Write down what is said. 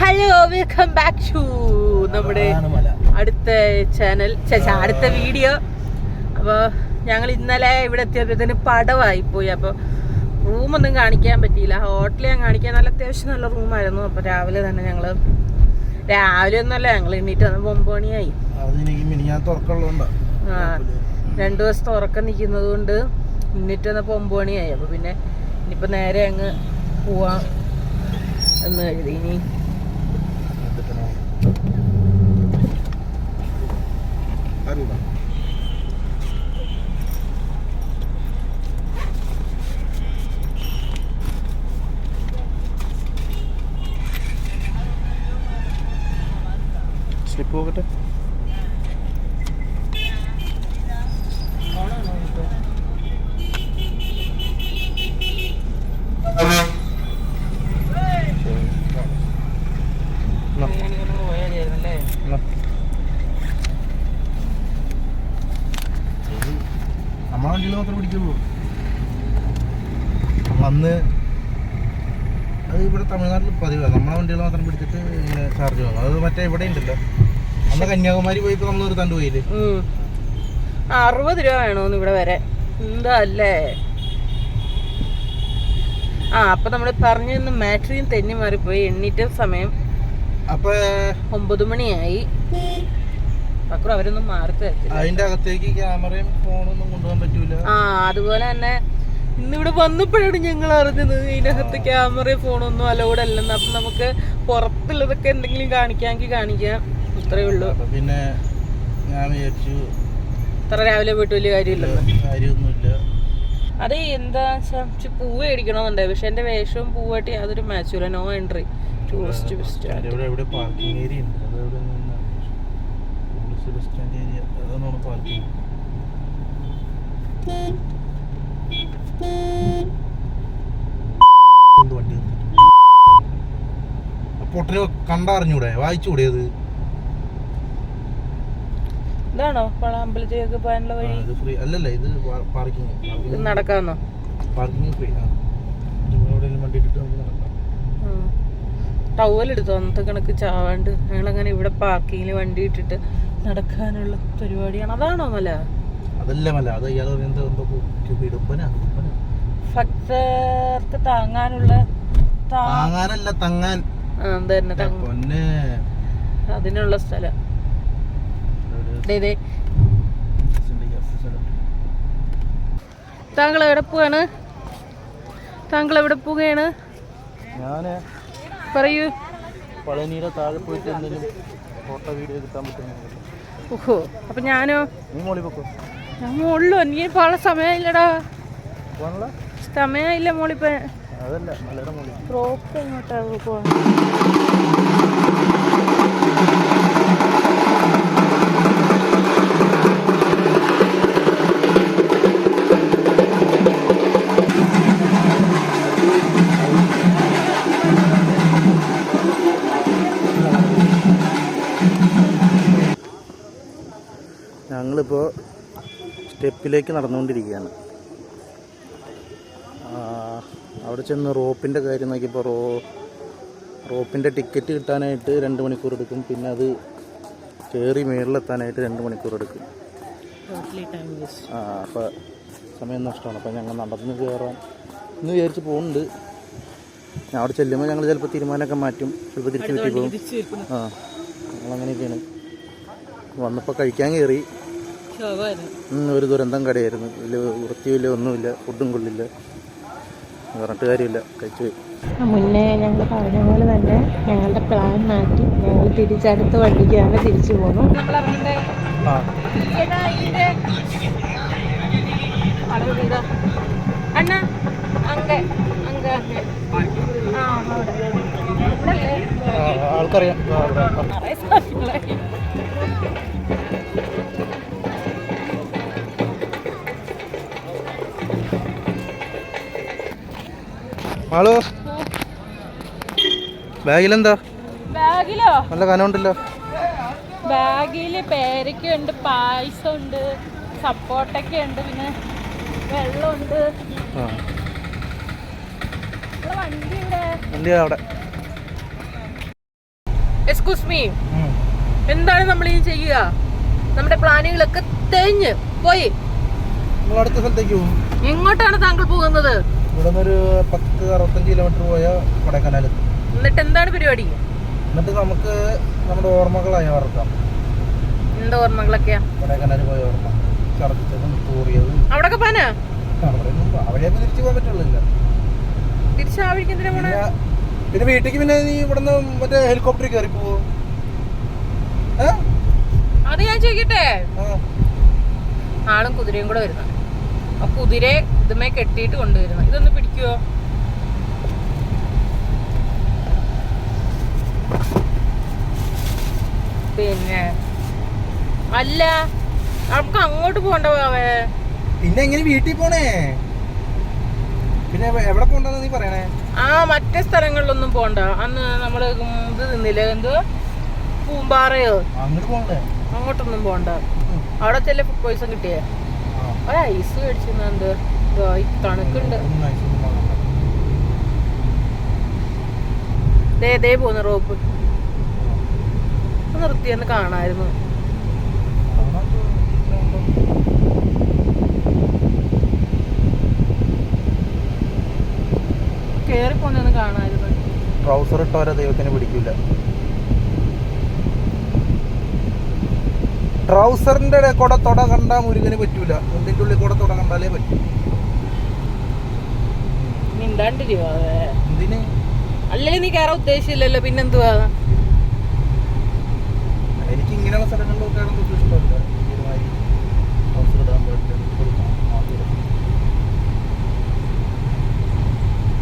Hello, welcome back to നമ്മുടെ അടുത്ത channel, അടുത്ത വീഡിയോ. അപ്പോൾ ഞങ്ങൾ ഇന്നലെ ഇവിടെ എത്തിയപ്പോഴത്തേന് പടവായിപ്പോയി. അപ്പോൾ റൂമൊന്നും കാണിക്കാൻ പറ്റിയില്ല. ഹോട്ടൽ ഞാൻ കാണിക്കാൻ നല്ല അത്യാവശ്യം നല്ല റൂമായിരുന്നു. അപ്പോൾ രാവിലെ തന്നെ ഞങ്ങൾ ഒന്നുമല്ല, ഞങ്ങൾ എണ്ണീറ്റ് വന്ന് 9 മണിയായി. 2 ദിവസത്തെ ഉറക്കം നിൽക്കുന്നത് കൊണ്ട് എണ്ണീറ്റ് വന്നപ്പോൾ 9 മണിയായി. അപ്പോൾ പിന്നെ ഇനിയിപ്പോൾ നേരെ അങ്ങ് പോവാം എന്ന് കരുതി. ഇനി സ്ലിപ്പ് പോകട്ടെ. നമ്മളെ വണ്ടിയിൽ മാത്രം പിടിക്കുള്ളൂ. നമ്മളന്ന് അത് ഇവിടെ തമിഴ്നാട്ടിൽ പതിവാണ്. നമ്മളെ വണ്ടികൾ മാത്രം പിടിച്ചിട്ട് ഇങ്ങനെ ചാർജ് വാങ്ങും. അത് മറ്റേ ഇവിടെ ഉണ്ടല്ലോ, അന്ന് കന്യാകുമാരി പോയപ്പോ നമ്മൾ ഒരു തണ്ട് പോയില്ലേ, 60 രൂപ വേണോന്ന് ഇവിടെ വരെ. എന്താ അല്ലേ? അപ്പൊ നമ്മള് പറഞ്ഞു മാട്രിയും തെന്നി മാറിപ്പോയി. എണ്ണീറ്റ സമയം അപ്പൊ 9 മണിയായി. പക്രു അവരൊന്നും മാറി തരത്തില്ല. അതിന്റെ അകത്തേക്ക് ക്യാമറയും ഫോണൊന്നും കൊണ്ടുപോകാൻ പറ്റൂല. അതുപോലെ തന്നെ ഇന്നിവിടെ വന്നപ്പോഴാണ് ഞങ്ങൾ അറിഞ്ഞത് ഇതിനകത്ത് ക്യാമറയും ഫോണൊന്നും അലൗഡ് അല്ലെന്ന്. അപ്പൊ നമുക്ക് പുറത്തുള്ളതൊക്കെ എന്തെങ്കിലും കാണിക്കാമെങ്കിൽ കാണിക്കാം, ഇത്രയേ ഉള്ളൂ. പിന്നെ ഞാൻ വിചാരിച്ചു ഇത്ര രാവിലെ പോയിട്ട് വലിയ കാര്യമൊന്നുമില്ല. അത് എന്താ വെച്ചാൽ പൂവ് മേടിക്കണമെന്നുണ്ട്. പക്ഷെ എന്റെ വേഷവും പൂവായിട്ട് യാതൊരു മാച്ചുമില്ല. No entry, tourist parking area ഉണ്ട്. ബസ് സ്റ്റാൻഡ് ഏരിയ, അതാണ് പാർക്കിംഗ്. വണ്ടി പൊട്ടിന് കണ്ടറിഞ്ഞൂടെ, വായിച്ചുകൂടെ? അത് ഇതാണോ അമ്പലത്തിലേക്ക് പോകാനുള്ള വഴി? ഫ്രീ അല്ലല്ല, ഇത് പാർക്കിംഗ്. നടക്കാന്നോ? Parking free. എവിടെയെങ്കിലും വണ്ടി ഇട്ടിട്ട് നമുക്ക് നടക്കാം. ടവലെടുത്തു അന്നത്തെ കണക്ക് ചാവാണ്ട്. ഞങ്ങളങ്ങനെ ഇവിടെ പാർക്കിങ്ങിൽ വണ്ടി ഇട്ടിട്ട് നടക്കാനുള്ള പരിപാടിയാണ്. അതാണോ മല? അതല്ല മല, അത് ഇയാൾ ഭക്തർക്ക് താങ്ങാനുള്ള, താങ്ങാനല്ല തങ്ങാൻ, അതിനുള്ള സ്ഥലം. താങ്കൾ എവിടെ പോവാണ്? ഞാന് പറയൂ. പളനിയുടെ താഴെ പോയിട്ട് എന്തെങ്കിലും ഫോട്ടോ വീഡിയോ കിട്ടാൻ പറ്റും. ഓഹോ, അപ്പൊ ഞാനോ? നീ മോളി പൊക്കോ. ഞാൻ മോളിലോ? നീ പോകാൻ സമയമില്ലടാ. സമയമില്ല മോളിപ്പോ. അതല്ല മലയുടെ മോളി. റോപ്പ് എങ്ങോട്ടാ പോവാ? ഞങ്ങളിപ്പോൾ സ്റ്റെപ്പിലേക്ക് നടന്നുകൊണ്ടിരിക്കുകയാണ്. അവിടെ ചെന്ന് റോപ്പിൻ്റെ കാര്യം നോക്കിയപ്പോൾ റോപ്പിൻ്റെ ടിക്കറ്റ് കിട്ടാനായിട്ട് 2 മണിക്കൂർ എടുക്കും. പിന്നെ അത് കയറി മേളിലെത്താനായിട്ട് 2 മണിക്കൂർ എടുക്കും. അപ്പോൾ സമയം നഷ്ടമാണ്. അപ്പോൾ ഞങ്ങൾ നടന്ന് കയറാൻ എന്ന് വിചാരിച്ച് പോകുന്നുണ്ട്. ഞാൻ അവിടെ ചെല്ലുമ്പോൾ ഞങ്ങൾ ചിലപ്പോൾ തീരുമാനമൊക്കെ മാറ്റും, ചിലപ്പോൾ തിരിച്ച് വീട്ടിൽ പോകും. ഞങ്ങളങ്ങനെയൊക്കെയാണ്. വന്നപ്പോൾ കഴിക്കാൻ കയറി, ഒരു ദുരന്തം കടയായിരുന്നു. വലിയ വൃത്തിയില്ല, ഒന്നുമില്ല, ഫുഡും കൊള്ളില്ല, പറഞ്ഞിട്ട് കാര്യമില്ല, കഴിച്ചു പോയി. മുന്നേ ഞങ്ങൾ പറഞ്ഞ പോലെ തന്നെ ഞങ്ങളുടെ പ്ലാൻ മാറ്റി ഞങ്ങൾ തിരിച്ചടുത്ത വണ്ടിക്കാണ് തിരിച്ചു പോകുന്നു. ആൾക്കറിയാം. ഹലോ, ബാഗിലെന്താ? ബാഗിലോ? നല്ല കനമുണ്ടല്ലോ. ബാഗില് പേരയ്ക്കുണ്ട്, പായസമുണ്ട്, സപ്പോട്ടൊക്കെ ഉണ്ട്, പിന്നെ വെള്ളമുണ്ട്. വണ്ടി അവിടെ. എക്സ്ക്യൂസ് മീ, എന്താണ് നമ്മൾ ഈ ചെയ്യുക? നമ്മുടെ പ്ലാനുകളൊക്കെ തേഞ്ഞ് പോയി. നിങ്ങൾ അടുത്ത സ്ഥലത്തേക്ക് പോകും. എങ്ങോട്ടാണ് താങ്കൾ പോകുന്നത്? ഇവിടെ നിന്നൊരു 10-65 കിലോമീറ്റർ പോയാൽ കൊടൈക്കനാലെത്തും. എന്നിട്ട് എന്താണ് പരിപാടി? എന്നിട്ട് നമുക്ക് നമ്മുടെ ഓർമ്മകളായി ഓർക്കാം. എന്താ ഓർമ്മകളൊക്കെയാ? കൊടൈക്കനാൽ പോയ ഓർമ്മ, ഛർദിച്ചതും തൂറിയതും. അവിടൊക്കെ പോനാ? അവിടെയൊക്കെ തിരിച്ചു പോകാൻ പറ്റുള്ളൂ. തിരിച്ച് ആ വഴിക്ക് എന്തിനാ പോണേ? പിന്നെ വീട്ടിലേക്ക് പിന്നെ നീ ഇവിടുന്ന് മറ്റേ ഹെലികോപ്റ്ററിൽ കയറി പോവോ? അത് ഞാൻ ചോദിക്കട്ടെ. ആളും കുതിരയും കൂടെ വരുന്നു. ആ കുതിരയെ ഇതുമേ കെട്ടിയിട്ട് കൊണ്ടുവരുന്നു. ഇതൊന്ന് പിടിക്കുവോ? പിന്നെ അല്ല, നമുക്ക് അങ്ങോട്ട് പോകണ്ട പോവേ. പിന്നെ എങ്ങനെ വീട്ടിൽ പോണേ? പിന്നെ എവിടെ പോണ്ടെന്ന് നീ പറയണേ? ആ മറ്റേ സ്ഥലങ്ങളിലൊന്നും പോണ്ട. അന്ന് നമ്മള് ഇത് നിന്നില്ലേ, എന്തോ പൂമ്പാറയോ, അങ്ങോട്ട് പോണ്ടേ? അങ്ങോട്ടൊന്നും പോണ്ട. അവിടെ ചെല്ല ഫുഡ് പോയിസൺ കിട്ടിയേ. ഒരു ഐസ് മേടിച്ചിരുന്ന എന്ത് തണുക്കുണ്ട്. ദേ പോന്ന് റോപ്പ് നിർത്തിയെന്ന് കാണായിരുന്നു. കേറി പോന്നൊന്ന് കാണായിരുന്നു. ട്രൗസർ ഇട്ടവരെ ദൈവത്തിന് പിടിക്കില്ല. ട്രൗസറിന്റെ കൂടെ തൊട കണ്ടാൽ മുരുകന് പറ്റൂല. മുണ്ടിന്റെ ഉള്ളിൽ കൂടെ തൊട കണ്ടാലേ പറ്റൂ. മിണ്ടാണ്ടിരിവാ. എന്തിന്? അല്ലെങ്കിൽ നീ കയറാൻ ഉദ്ദേശിച്ചില്ലല്ലോ, പിന്നെന്തുവാ? എനിക്ക് ഇങ്ങനെയുള്ള സ്ഥലം